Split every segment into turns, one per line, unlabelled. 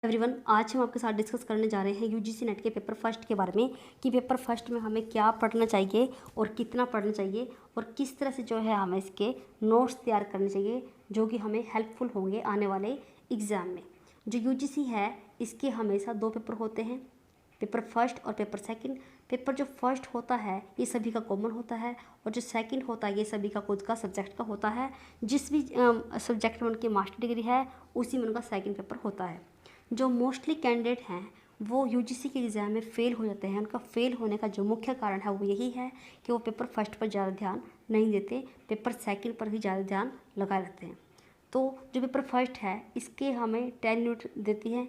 Everyone, आज हम आपके साथ डिस्कस करने जा रहे हैं यूजीसी नेट के पेपर फर्स्ट के बारे में कि पेपर फर्स्ट में हमें क्या पढ़ना चाहिए और कितना पढ़ना चाहिए और किस तरह से जो है हमें इसके नोट्स तैयार करने चाहिए जो कि हमें हेल्पफुल होंगे आने वाले एग्ज़ाम में। जो यूजीसी है इसके हमेशा 2 पेपर होते हैं, पेपर फर्स्ट और पेपर सेकंड। पेपर जो फर्स्ट होता है ये सभी का कॉमन होता है और जो सेकंड होता है ये सभी का खुद का सब्जेक्ट का होता है। जिस भी सब्जेक्ट में उनकी मास्टर डिग्री है उसी में उनका सेकंड पेपर होता है। जो मोस्टली कैंडिडेट हैं वो यूजीसी के एग्ज़ाम में फ़ेल हो जाते हैं। उनका फ़ेल होने का जो मुख्य कारण है वो यही है कि वो पेपर फर्स्ट पर ज़्यादा ध्यान नहीं देते, पेपर सेकंड पर ही ज़्यादा ध्यान लगाए रखते हैं। तो जो पेपर फर्स्ट है इसके हमें 10 यूनिट देती है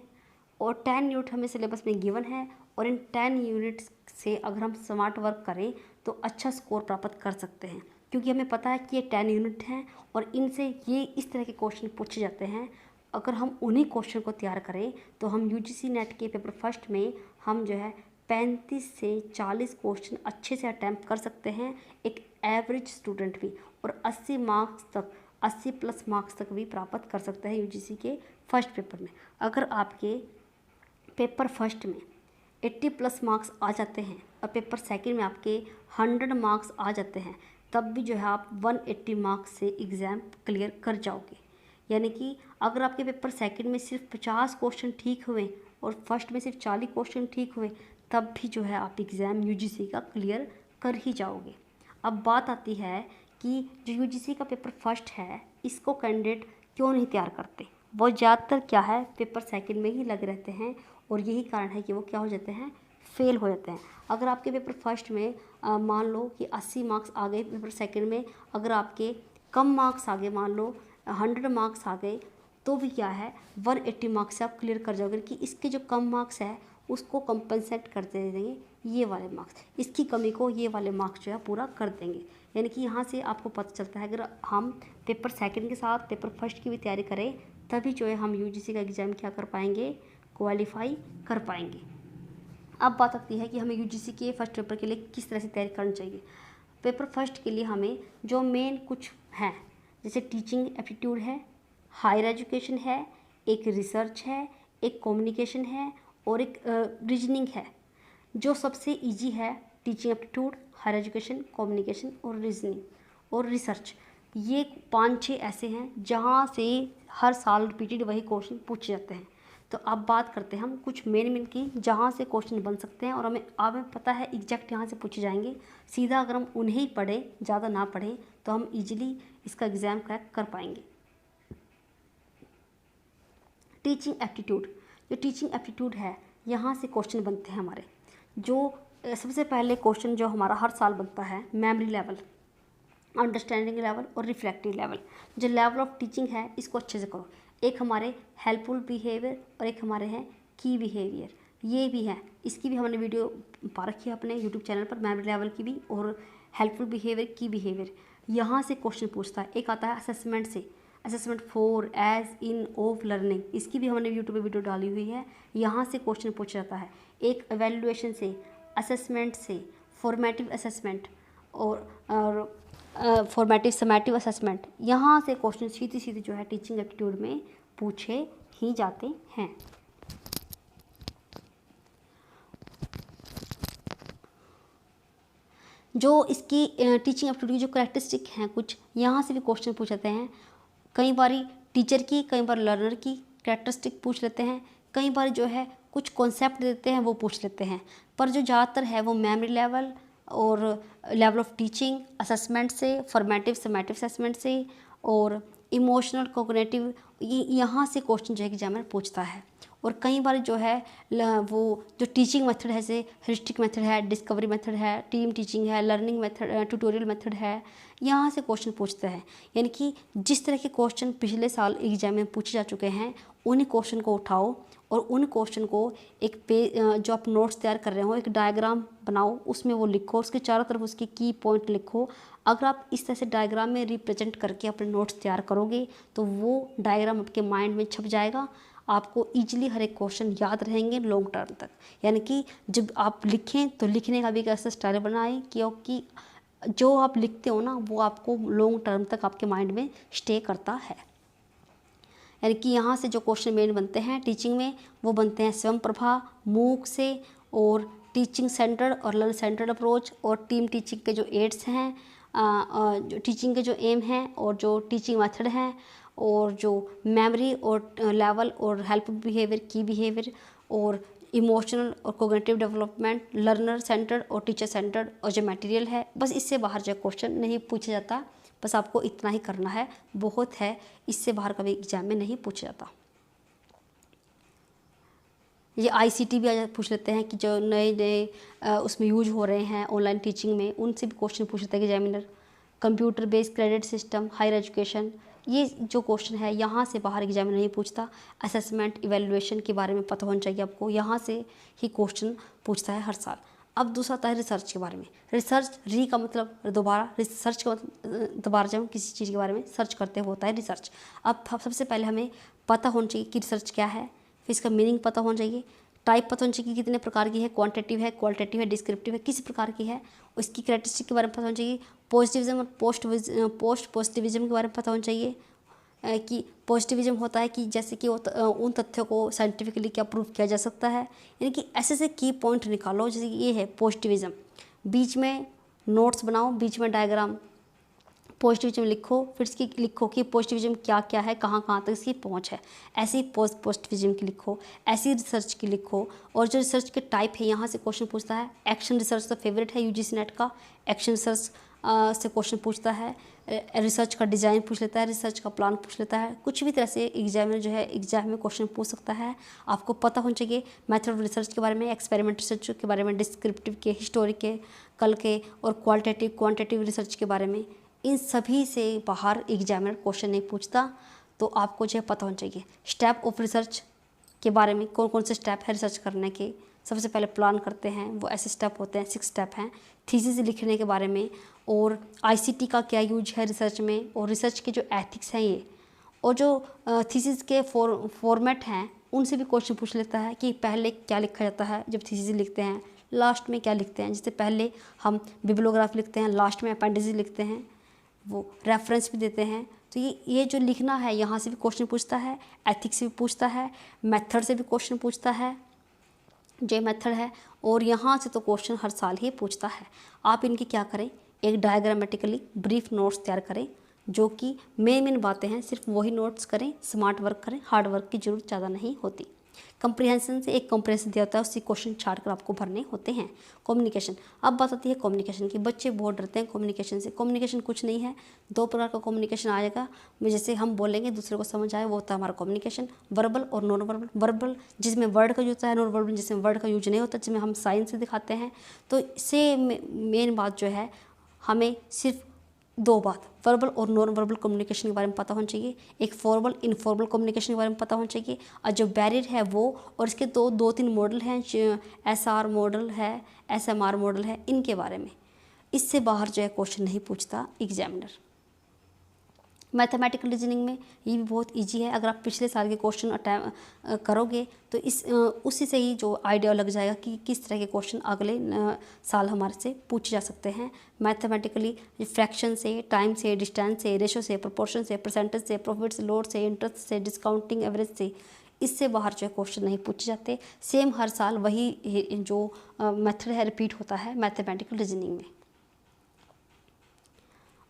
और 10 यूनिट हमें सिलेबस में गिवन है और इन 10 यूनिट्स से अगर हम स्मार्ट वर्क करें तो अच्छा स्कोर प्राप्त कर सकते हैं, क्योंकि हमें पता है कि ये 10 यूनिट हैं और इनसे ये इस तरह के क्वेश्चन पूछे जाते हैं। अगर हम उन्हीं क्वेश्चन को तैयार करें तो हम यूजीसी नेट के पेपर फर्स्ट में हम जो है 35 से 40 क्वेश्चन अच्छे से अटैम्प्ट कर सकते हैं, एक एवरेज स्टूडेंट भी, और 80 मार्क्स तक 80+ मार्क्स तक भी प्राप्त कर सकता है यूजीसी के फर्स्ट पेपर में। अगर आपके पेपर फर्स्ट में 80+ मार्क्स आ जाते हैं और पेपर सेकंड में आपके 100 मार्क्स आ जाते हैं तब भी जो है आप 180 मार्क्स से एग्ज़ाम क्लियर कर जाओगे। यानी कि अगर आपके पेपर सेकंड में सिर्फ 50 क्वेश्चन ठीक हुए और फर्स्ट में सिर्फ 40 क्वेश्चन ठीक हुए तब भी जो है आप एग्ज़ाम यूजीसी का क्लियर कर ही जाओगे। अब बात आती है कि जो यूजीसी का पेपर फर्स्ट है इसको कैंडिडेट क्यों नहीं तैयार करते। वो ज़्यादातर क्या है पेपर सेकंड में ही लगे रहते हैं और यही कारण है कि वो क्या हो जाते हैं, फेल हो जाते हैं। अगर आपके पेपर फर्स्ट में मान लो कि 80 मार्क्स आ गए, पेपर सेकंड में अगर आपके कम मार्क्स आ गए, मान लो 100 मार्क्स आ गए, तो भी क्या है 180 मार्क्स से आप क्लियर कर जाओगे कि इसके जो कम मार्क्स है उसको कंपनसेट करते देंगे ये वाले मार्क्स, इसकी कमी को ये वाले मार्क्स जो है पूरा कर देंगे। यानी कि यहाँ से आपको पता चलता है अगर हम पेपर सेकंड के साथ पेपर फर्स्ट की भी तैयारी करें तभी जो है हम यूजीसी का एग्ज़ाम क्या कर पाएंगे, क्वालिफाई कर पाएंगे। अब बात आती है कि हमें यूजीसी के फर्स्ट पेपर के लिए किस तरह से तैयारी करनी चाहिए। पेपर फर्स्ट के लिए हमें जो मेन कुछ हैं जैसे टीचिंग एप्टीट्यूड है, हायर एजुकेशन है, एक रिसर्च है, एक कम्युनिकेशन है और एक रीजनिंग है। जो सबसे इजी है teaching aptitude, higher education, communication और रीजनिंग और रिसर्च। ये 5-6 ऐसे हैं जहाँ से हर साल रिपीटेड वही क्वेश्चन पूछे जाते हैं। तो अब बात करते हैं हम कुछ मेन की जहाँ से क्वेश्चन बन सकते हैं और हमें पता है एग्जैक्ट यहाँ से पूछे जाएंगे। सीधा अगर हम उन्हें ही पढ़ें, ज़्यादा ना पढ़ें, तो हम इजीली इसका एग्ज़ाम क्रैक कर पाएंगे। टीचिंग एप्टीट्यूड, जो टीचिंग एप्टीट्यूड है यहाँ से क्वेश्चन बनते हैं हमारे। जो सबसे पहले क्वेश्चन जो हमारा हर साल बनता है मेमोरी लेवल, अंडरस्टैंडिंग लेवल और रिफ्लेक्टिव लेवल। जो लेवल ऑफ टीचिंग है इसको अच्छे से करो। एक हमारे हेल्पफुल बिहेवियर और एक हमारे हैं की बिहेवियर, ये भी है, इसकी भी हमने वीडियो पा रखी है अपने यूट्यूब चैनल पर, मेमोरी लेवल की भी और हेल्पफुल बिहेवियर की बिहेवियर। यहाँ से क्वेश्चन पूछता है। एक आता है असेसमेंट से, assessment for as in of learning, इसकी भी हमने यूट्यूब पर वीडियो डाली हुई है, यहाँ से क्वेश्चन पूछा जाता है। एक एवेल्युएशन से, असेसमेंट से, फॉर्मेटिव असेसमेंट और फॉर्मेटिव समेटिव असेसमेंट, यहाँ से क्वेश्चन सीधी सीधी जो है टीचिंग एप्टीट्यूड में पूछे ही जाते हैं। जो इसकी टीचिंग एप्टीट्यूड जो कैरेक्टरिस्टिक हैं कुछ, यहाँ से भी क्वेश्चन पूछ लेते हैं। कई बार टीचर की, कई बार लर्नर की कैरेक्टरिस्टिक पूछ लेते हैं, कई बार जो है कुछ कॉन्सेप्ट देते हैं वो पूछ लेते हैं। पर जो ज़्यादातर है वो मेमोरी लेवल और लेवल ऑफ टीचिंग, असेसमेंट से, फॉर्मेटिव समेटिव असेसमेंट से और इमोशनल कोग्निटिव, यहाँ से क्वेश्चन जो है एग्जामिनर पूछता है। और कई बार जो है वो जो टीचिंग मेथड है जैसे ह्यूरिस्टिक मेथड है, डिस्कवरी मेथड है, टीम टीचिंग है, लर्निंग मेथड, ट्यूटोरियल मेथड है, यहाँ से क्वेश्चन पूछते हैं। यानी कि जिस तरह के क्वेश्चन पिछले साल एग्जाम में पूछे जा चुके हैं उन्हीं क्वेश्चन को उठाओ और उन क्वेश्चन को एक पेज जो आप नोट्स तैयार कर रहे हो एक डायग्राम बनाओ, उसमें वो लिखो, उसके चारों तरफ उसकी की पॉइंट लिखो। अगर आप इस तरह से डायग्राम में रिप्रेजेंट करके अपने नोट्स तैयार करोगे तो वो डायग्राम आपके माइंड में छप जाएगा, आपको ईजिली हर एक क्वेश्चन याद रहेंगे लॉन्ग टर्म तक। यानी कि जब आप लिखें तो लिखने का भी एक ऐसा स्टाइल बनाएं क्योंकि जो आप लिखते हो ना वो आपको लॉन्ग टर्म तक आपके माइंड में स्टे करता है। यानी कि यहाँ से जो क्वेश्चन मेन बनते हैं टीचिंग में वो बनते हैं स्वयं प्रभा, मूक से, और टीचिंग सेंटर्ड और लर्न सेंटर्ड अप्रोच, और टीम टीचिंग के जो एड्स हैं, जो टीचिंग के जो एम हैं, और जो टीचिंग मेथड हैं, और जो मेमोरी और लेवल और हेल्प बिहेवियर, की बिहेवियर, और इमोशनल और कोग्निटिव डेवलपमेंट, लर्नर सेंटर्ड और टीचर सेंटर्ड, और जो मटेरियल है। बस इससे बाहर जो क्वेश्चन नहीं पूछा जाता, बस आपको इतना ही करना है, बहुत है, इससे बाहर कभी एग्जाम में नहीं पूछा जाता। ये ICT भी पूछ लेते हैं कि जो नए नए उसमें यूज हो रहे हैं ऑनलाइन टीचिंग में, उनसे भी क्वेश्चन पूछ लेते हैं examiner. Computer based credit system, higher education, ये जो क्वेश्चन है यहाँ से बाहर एग्जामिनर नहीं पूछता। असेसमेंट इवैल्यूएशन के बारे में पता होना चाहिए आपको, यहाँ से ही क्वेश्चन पूछता है हर साल। अब दूसरा आता है रिसर्च के बारे में। रिसर्च, री का मतलब दोबारा, रिसर्च का मतलब दोबारा जब हम किसी चीज़ के बारे में सर्च करते हैं होता है रिसर्च। अब सबसे पहले हमें पता होना चाहिए कि रिसर्च क्या है, फिर इसका मीनिंग पता होना चाहिए, टाइप पता होना चाहिए कि कितने प्रकार की है, क्वांटिटेटिव है, क्वालिटेटिव है, डिस्क्रिप्टिव है, किस प्रकार की है, उसकी कैरेक्टरिस्टिक के बारे में पता होना चाहिए। पॉजिटिविज्म और पोस्ट पॉजिटिविज्म के बारे में पता होना चाहिए कि पॉजिटिविज्म होता है कि जैसे कि उन तथ्यों को साइंटिफिकली क्या प्रूव किया जा सकता है, यानी कि ऐसे से की पॉइंट निकालो। जैसे कि ये है पॉजिटिविज्म, बीच में नोट्स बनाओ, बीच में डायग्राम, पॉजिटिविज्म लिखो, फिर इसकी लिखो कि पॉजिटिविज्म क्या क्या है, कहाँ कहाँ तक इसकी पहुँच है। ऐसे ही पॉजिटिविज्म की लिखो, ऐसी रिसर्च की लिखो। और जो रिसर्च के टाइप है यहाँ से क्वेश्चन पूछता है। एक्शन रिसर्च तो फेवरेट है UGC नेट का, एक्शन रिसर्च से क्वेश्चन पूछता है। रिसर्च का डिज़ाइन पूछ लेता है, रिसर्च का प्लान पूछ लेता है। कुछ भी तरह से एग्जामिनर जो है एग्जाम में क्वेश्चन पूछ सकता है। आपको पता होना चाहिए मेथड ऑफ रिसर्च के बारे में, एक्सपेरिमेंट रिसर्च के बारे में, डिस्क्रिप्टिव के, हिस्टोरिकल के, और क्वालिटेटिव रिसर्च के बारे में। इन सभी से बाहर एग्जामिनर क्वेश्चन नहीं पूछता, तो आपको जो है पता होना चाहिए। स्टेप ऑफ रिसर्च के बारे में, कौन कौन से स्टेप है रिसर्च करने के। सबसे पहले प्लान करते हैं, वो ऐसे स्टेप होते हैं, 6 स्टेप हैं। थीसिस लिखने के बारे में, और ICT का क्या यूज है रिसर्च में, और रिसर्च के जो एथिक्स हैं ये, और जो थीसिस के फॉर्मेट हैं उनसे भी क्वेश्चन पूछ लेता है कि पहले क्या लिखा जाता है जब थीसिस लिखते हैं, लास्ट में क्या लिखते हैं। जैसे पहले हम बिब्लियोग्राफी लिखते हैं, लास्ट में अपेंडिसेस लिखते हैं, वो रेफरेंस भी देते हैं। तो ये जो लिखना है यहाँ से भी क्वेश्चन पूछता है, एथिक्स से भी पूछता है, मेथड से भी क्वेश्चन पूछता है, जो मेथड है, और यहाँ से तो क्वेश्चन हर साल ही पूछता है। आप इनकी क्या करें, एक डायग्रामेटिकली ब्रीफ नोट्स तैयार करें, जो कि मेन बातें हैं सिर्फ वही नोट्स करें, स्मार्ट वर्क करें, हार्ड वर्क की जरूरत ज़्यादा नहीं होती। कंप्रीहेंशन से एक कंप्रीहेंशन दिया होता है, उससे क्वेश्चन छाट कर आपको भरने होते हैं। कम्युनिकेशन, अब बात आती है कम्युनिकेशन की। बच्चे बहुत डरते हैं कम्युनिकेशन से। कम्युनिकेशन कुछ नहीं है, 2 प्रकार का कम्युनिकेशन आएगा। जैसे हम बोलेंगे दूसरे को समझ आए, वो होता है हमारा कम्युनिकेशन, वर्बल और नॉन वर्बल। वर्बल जिसमें वर्ड का यूज होता है, नॉन वर्बल जिसमें वर्ड का यूज नहीं होता, जिसमें हम साइन से दिखाते हैं। तो इससे मेन बात जो है, हमें सिर्फ 2 बात, वर्बल और नॉन वर्बल कम्युनिकेशन के बारे में पता होना चाहिए। एक फॉर्मल इनफॉर्मल कम्युनिकेशन के बारे में पता होना चाहिए। और जो बैरियर है वो, और इसके 2-3 मॉडल हैं, SR मॉडल है, SMR मॉडल है, इनके बारे में। इससे बाहर जो है क्वेश्चन नहीं पूछता एग्जामिनर। मैथमेटिकल रीजनिंग में ये भी बहुत इजी है। अगर आप पिछले साल के क्वेश्चन करोगे तो उसी से ही जो आइडिया लग जाएगा कि किस तरह के क्वेश्चन अगले साल हमारे से पूछे जा सकते हैं। मैथमेटिकली फ्रैक्शन से, टाइम से, डिस्टेंस से, रेशो से, प्रोपोर्शन से, परसेंटेज से, प्रॉफिट से, लोड से, इंटरेस्ट से, डिस्काउंटिंग एवरेज से, इससे बाहर जो है क्वेश्चन नहीं पूछे जाते। सेम हर साल वही जो मेथड है रिपीट होता है मैथमेटिकल रीजनिंग में।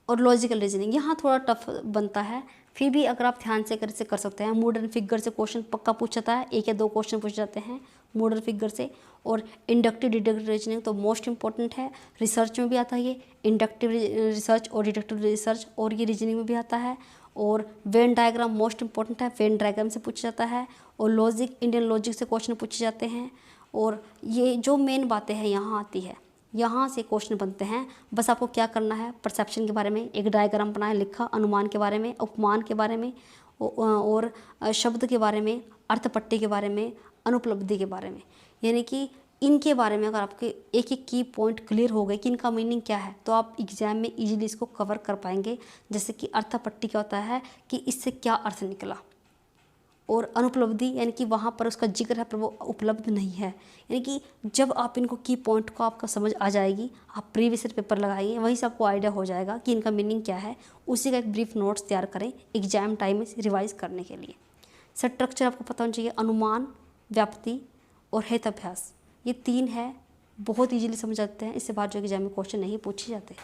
और लॉजिकल रीजनिंग यहाँ थोड़ा टफ बनता है, फिर भी अगर आप ध्यान से कर सकते हैं। मॉडर्न फिगर से क्वेश्चन पक्का पूछ जाता है, 1 या 2 क्वेश्चन पूछ जाते हैं मॉडर्न फिगर से। और इंडक्टिव डिडक्टिव रीजनिंग तो मोस्ट इंपॉर्टेंट है, रिसर्च में भी आता है ये, इंडक्टिव रिसर्च और डिडक्टिव रिसर्च, और ये रीजनिंग में भी आता है। और वेन डायग्राम मोस्ट इंपॉर्टेंट है, वेन डायग्राम से पूछा जाता है। और लॉजिक, इंडियन लॉजिक से क्वेश्चन पूछे जाते हैं। और ये जो मेन बातें हैं यहाँ आती है, यहाँ से क्वेश्चन बनते हैं। बस आपको क्या करना है, परसेप्शन के बारे में एक डायग्राम बनाया, लिखा, अनुमान के बारे में, उपमान के बारे में, और शब्द के बारे में, अर्थपट्टी के बारे में, अनुपलब्धि के बारे में। यानी कि इनके बारे में अगर आपके एक एक की पॉइंट क्लियर हो गए कि इनका मीनिंग क्या है, तो आप एग्जाम में इजीली इसको कवर कर पाएंगे। जैसे कि अर्थपट्टी क्या होता है कि इससे क्या अर्थ निकला, और अनुपलब्धि यानी कि वहाँ पर उसका जिक्र है पर वो उपलब्ध नहीं है। यानी कि जब आप इनको की पॉइंट को आपका समझ आ जाएगी, आप प्रीवियस पेपर लगाइए, वहीं से आपको आइडिया हो जाएगा कि इनका मीनिंग क्या है। उसी का एक ब्रीफ नोट्स तैयार करें एग्जाम टाइम में रिवाइज करने के लिए। स्ट्रक्चर आपको पता होना चाहिए, अनुमान, व्याप्ति और हेताभ्यास, ये 3 है, बहुत इजीली समझ जाते हैं। इससे बाहर जो एग्जाम में क्वेश्चन नहीं पूछे जाते।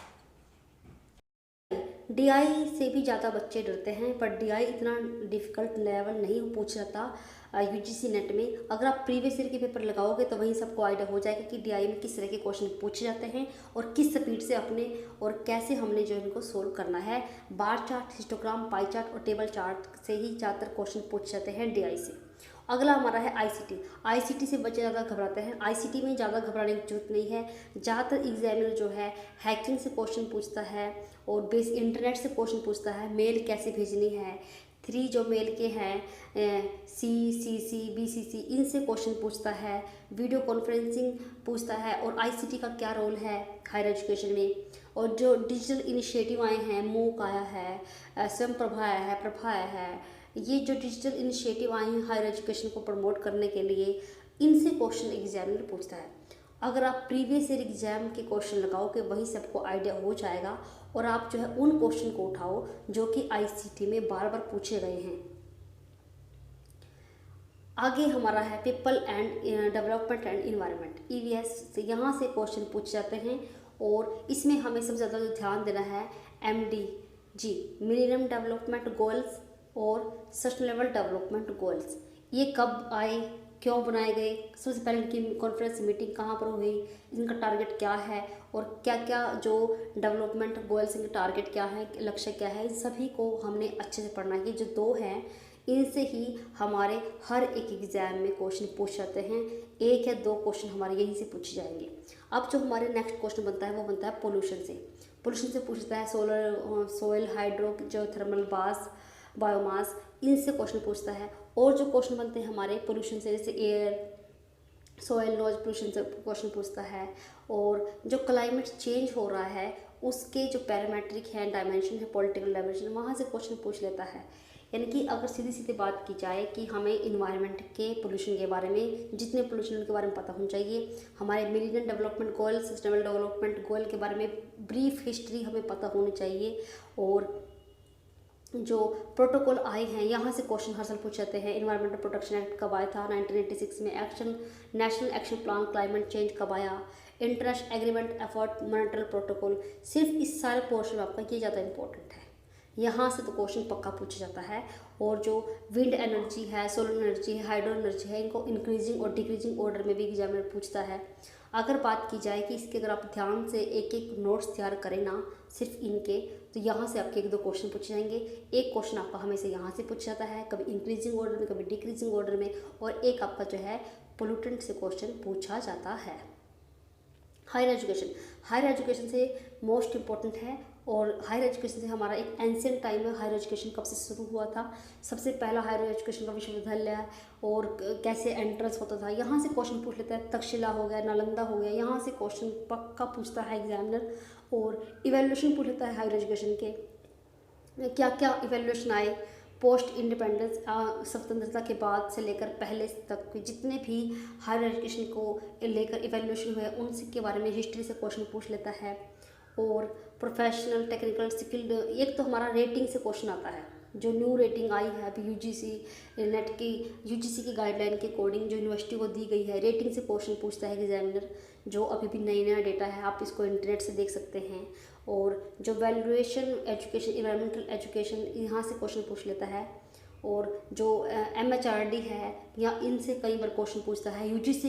डीआई से भी ज़्यादा बच्चे डरते हैं, पर डीआई इतना डिफ़िकल्ट लेवल नहीं पूछ जाता यूजीसी नेट में। अगर आप प्रीवियस ईयर के पेपर लगाओगे तो वहीं सबको आइडिया हो जाएगा कि डीआई में किस तरह के क्वेश्चन पूछे जाते हैं और किस स्पीड से अपने और कैसे हमने जो इनको सोल्व करना है। Bar chart, histogram, pie chart और टेबल चार्ट से ही ज़्यादातर क्वेश्चन पूछ जाते हैं डीआई से। अगला हमारा है आईसीटी। आईसीटी से बच्चे ज़्यादा घबराते हैं। आईसीटी में ज़्यादा घबराने की जरूरत नहीं है। ज़्यादातर एग्जामिनर जो है हैकिंग से क्वेश्चन पूछता है और बेस इंटरनेट से क्वेश्चन पूछता है, मेल कैसे भेजनी है, 3 जो मेल के हैं CCC, BCC, इनसे क्वेश्चन पूछता है, वीडियो कॉन्फ्रेंसिंग पूछता है और आईसीटी का क्या रोल है हायर एजुकेशन में। और जो डिजिटल इनिशिएटिव आए हैं, मूक आया है, स्वयं प्रभा आया है, प्रभा आया है, ये जो डिजिटल इनिशिएटिव आए हैं हायर एजुकेशन को प्रमोट करने के लिए, इनसे क्वेश्चन एग्जामिनर पूछता है। अगर आप प्रीवियस ईयर एग्जाम के क्वेश्चन लगाओगे वहीं सबको आइडिया हो जाएगा और आप जो है उन क्वेश्चन को उठाओ जो कि आईसीटी में बार बार पूछे गए हैं। आगे हमारा है people and development and environment, EVS से यहाँ से क्वेश्चन पूछ जाते हैं और इसमें हमें सबसे ज़्यादा ध्यान देना है MDG, मिलेनियम डेवलपमेंट गोल्स और सस्टेनेबल डेवलपमेंट गोल्स। ये कब आए, क्यों बनाए गए, सबसे पहले इनकी कॉन्फ्रेंस मीटिंग कहाँ पर हुई, इनका टारगेट क्या है और क्या क्या जो डेवलपमेंट गोल्स, इनके टारगेट क्या है, लक्ष्य क्या है, इन सभी को हमने अच्छे से पढ़ना है। कि जो 2 हैं इनसे ही हमारे हर एक एग्जाम में क्वेश्चन पूछ जाते हैं। 1 या 2 क्वेश्चन हमारे यहीं से पूछे जाएंगे। अब जो हमारे नेक्स्ट क्वेश्चन बनता है वो बनता है पोल्यूशन से। पोल्यूशन से पूछता है सोयल, हाइड्रो, जो थर्मल बायोमास, इनसे क्वेश्चन पूछता है। और जो क्वेश्चन बनते हैं हमारे पोल्यूशन से, जैसे एयर, सॉइल, नॉइज पोल्यूशन से क्वेश्चन पूछता है। और जो क्लाइमेट चेंज हो रहा है उसके जो पैरामीट्रिक हैं, डायमेंशन है, पॉलिटिकल डायमेंशन, वहाँ से क्वेश्चन पूछ लेता है। यानी कि अगर सीधी सीधी बात की जाए कि हमें इन्वायरमेंट के पोल्यूशन के बारे में, जितने पोल्यूशन के बारे में पता होना चाहिए, हमारे millennium development goal, sustainable development goal के बारे में ब्रीफ हिस्ट्री हमें पता होनी चाहिए। और जो प्रोटोकॉल आए हैं यहाँ से क्वेश्चन हर साल पूछ जाते हैं। इन्वायरमेंटल प्रोटेक्शन एक्ट कब आया था 1986 में, national action plan climate change कब आया, इंटरनेशनल एग्रीमेंट एफर्ट मॉनिटरल प्रोटोकॉल। सिर्फ इस सारे पोर्शन में आपका ये ज़्यादा इंपॉर्टेंट है, यहाँ से तो क्वेश्चन पक्का पूछा जाता है। और जो विंड एनर्जी है, सोलर एनर्जी है, हाइड्रो एनर्जी है, इनको इंक्रीजिंग और डिक्रीजिंग ऑर्डर में भी एग्जामिनर पूछता है। अगर बात की जाए कि इसके अगर आप ध्यान से एक एक नोट्स तैयार करें ना सिर्फ इनके, तो यहाँ से आपके 1-2 क्वेश्चन पूछे जाएंगे। एक क्वेश्चन आपका हमेशा यहाँ से पूछा जाता है, कभी इंक्रीजिंग ऑर्डर में, कभी डिक्रीजिंग ऑर्डर में, और एक आपका जो है पोल्यूटेंट से क्वेश्चन पूछा जाता है। हायर एजुकेशन से मोस्ट इम्पॉर्टेंट है। और हायर एजुकेशन से हमारा एक एंशिएंट टाइम है। हायर एजुकेशन कब से शुरू हुआ था, सबसे पहला हायर एजुकेशन का विश्वविद्यालय है और कैसे एंट्रेंस होता था, यहाँ से क्वेश्चन पूछ लेता है। तक्षशिला हो गया, नालंदा हो गया, यहाँ से क्वेश्चन पक्का पूछता है एग्जामिनर। और इवैल्यूएशन पूछ लेता है हायर एजुकेशन के, क्या क्या इवैल्यूएशन आए पोस्ट इंडिपेंडेंस, स्वतंत्रता के बाद से लेकर पहले तक के जितने भी हायर एजुकेशन को लेकर इवैल्यूएशन हुए उनसे के बारे में हिस्ट्री से क्वेश्चन पूछ लेता है। और प्रोफेशनल, टेक्निकल, स्किल्ड, एक तो हमारा रेटिंग से क्वेश्चन आता है। जो न्यू रेटिंग आई है अभी यूजीसी नेट की, यूजीसी की गाइडलाइन के अकॉर्डिंग जो यूनिवर्सिटी को दी गई है, रेटिंग से क्वेश्चन पूछता है एग्जामिनर। जो अभी भी नया डेटा है, आप इसको इंटरनेट से देख सकते हैं। और जो वैल्यूएशन एजुकेशन, इन्वायरमेंटल एजुकेशन, यहाँ से क्वेश्चन पूछ लेता है। और जो MHRD है, या इनसे कई बार क्वेश्चन पूछता है। यूजीसी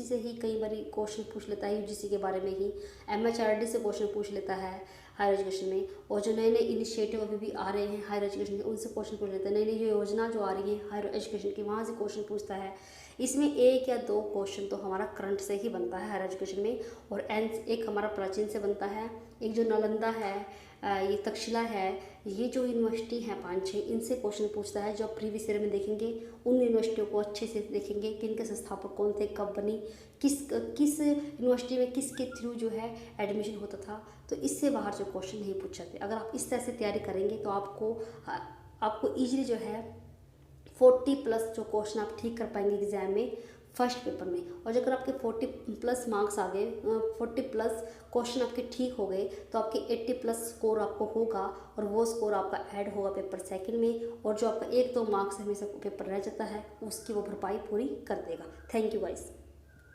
से ही कई बार क्वेश्चन पूछ लेता है, यूजीसी के बारे में ही। MHRD से क्वेश्चन पूछ लेता है हायर एजुकेशन में। और जो नए नए इनिशिएटिव अभी भी आ रहे हैं हायर एजुकेशन के, उनसे क्वेश्चन पूछ लेता है। नई नई जो योजना जो आ रही है हायर एजुकेशन की, वहाँ से क्वेश्चन पूछता है। इसमें 1 या 2 क्वेश्चन तो हमारा करंट से ही बनता है हायर एजुकेशन में। और एक हमारा प्राचीन से बनता है, एक जो नालंदा है, ये तक्षशिला है, ये जो यूनिवर्सिटी हैं 5-6, इनसे क्वेश्चन पूछता है। जो प्रीवियस ईयर में देखेंगे उन यूनिवर्सिटियों को अच्छे से देखेंगे कि इनके संस्थापक कौन थे, कब बनी, किस यूनिवर्सिटी में किसके थ्रू जो है एडमिशन होता था। तो इससे बाहर जो क्वेश्चन नहीं पूछ जाते। अगर आप इस तरह से तैयारी करेंगे तो आपको ईजिली जो है 40+ जो क्वेश्चन आप ठीक कर पाएंगे एग्जाम में। फर्स्ट पेपर में। और अगर आपके 40+ मार्क्स आ गए, 40+ क्वेश्चन आपके ठीक हो गए, तो आपके 80+ स्कोर आपको होगा और वो स्कोर आपका ऐड होगा पेपर सेकंड में, और जो आपका 1-2 मार्क्स हमेशा पेपर रह जाता है उसकी वो भरपाई पूरी कर देगा। Thank you guys.